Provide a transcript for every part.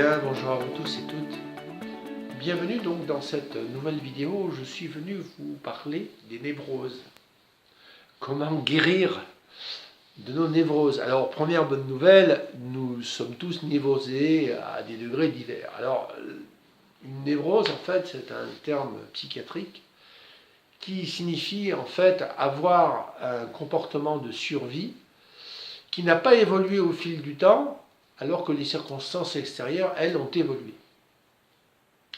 Bien, bonjour à vous tous et toutes. Bienvenue donc dans cette nouvelle vidéo où je suis venu vous parler des névroses. Comment guérir de nos névroses? Alors, première bonne nouvelle, nous sommes tous névrosés à des degrés divers. Alors, une névrose, en fait, c'est un terme psychiatrique qui signifie, en fait, avoir un comportement de survie qui n'a pas évolué au fil du temps, alors que les circonstances extérieures, elles, ont évolué.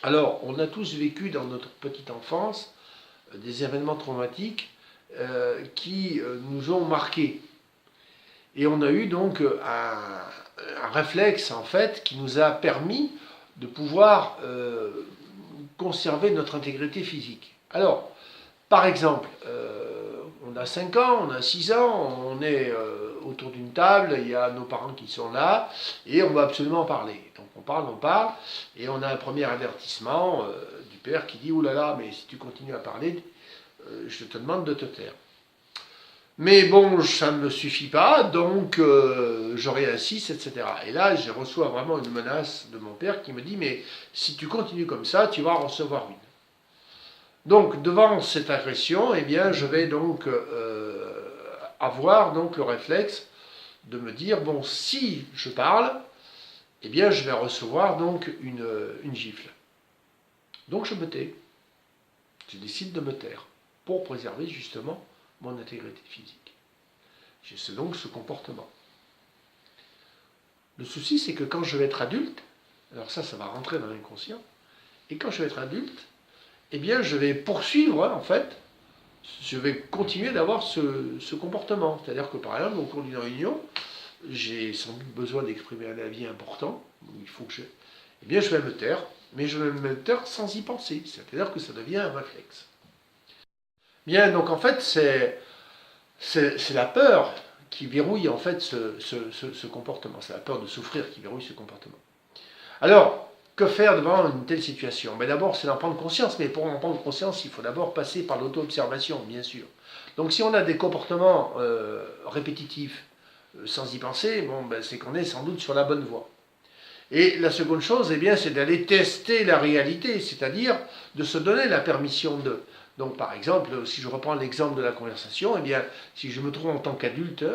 Alors, on a tous vécu dans notre petite enfance des événements traumatiques qui nous ont marqués. Et on a eu donc un réflexe, en fait, qui nous a permis de pouvoir conserver notre intégrité physique. Alors, par exemple, on a 5 ans, on a 6 ans, on est autour d'une table, il y a nos parents qui sont là, et on va absolument parler. Donc on parle, et on a un premier avertissement du père qui dit « Ouh là là, mais si tu continues à parler, je te demande de te taire ». Mais bon, ça ne me suffit pas, donc je réinsiste, etc. Et là, je reçois vraiment une menace de mon père qui me dit « Mais si tu continues comme ça, tu vas en recevoir une ». Donc, devant cette agression, eh bien, je vais donc avoir donc le réflexe de me dire, bon, si je parle, eh bien, je vais recevoir donc une gifle. Donc, je me tais. Je décide de me taire pour préserver justement mon intégrité physique. J'ai donc ce comportement. Le souci, c'est que quand je vais être adulte, alors ça va rentrer dans l'inconscient, et quand je vais être adulte, eh bien, je vais poursuivre, en fait, je vais continuer d'avoir ce comportement. C'est-à-dire que, par exemple, au cours d'une réunion, j'ai sans doute besoin d'exprimer un avis important, il faut que eh bien, je vais me taire, mais je vais me taire sans y penser. C'est-à-dire que ça devient un réflexe. Bien, donc, en fait, c'est la peur qui verrouille, en fait, ce comportement. C'est la peur de souffrir qui verrouille ce comportement. Alors, que faire devant une telle situation? D'abord, c'est d'en prendre conscience, mais pour en prendre conscience, il faut d'abord passer par l'auto-observation, bien sûr. Donc si on a des comportements répétitifs sans y penser, c'est qu'on est sans doute sur la bonne voie. Et la seconde chose, eh bien, c'est d'aller tester la réalité, c'est-à-dire de se donner la permission de. Donc par exemple, si je reprends l'exemple de la conversation, eh bien, si je me trouve en tant qu'adulte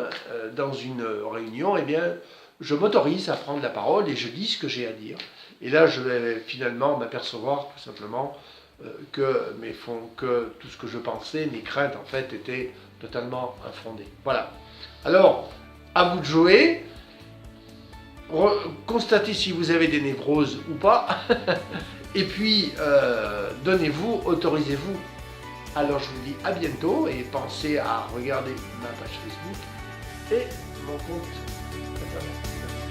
dans une réunion, eh bien, je m'autorise à prendre la parole et je dis ce que j'ai à dire. Et là, je vais finalement m'apercevoir tout simplement que tout ce que je pensais, mes craintes en fait, étaient totalement infondées. Voilà. Alors, à vous de jouer. Constatez si vous avez des névroses ou pas. Et puis, donnez-vous, autorisez-vous. Alors, je vous dis à bientôt et pensez à regarder ma page Facebook et mon compte Internet.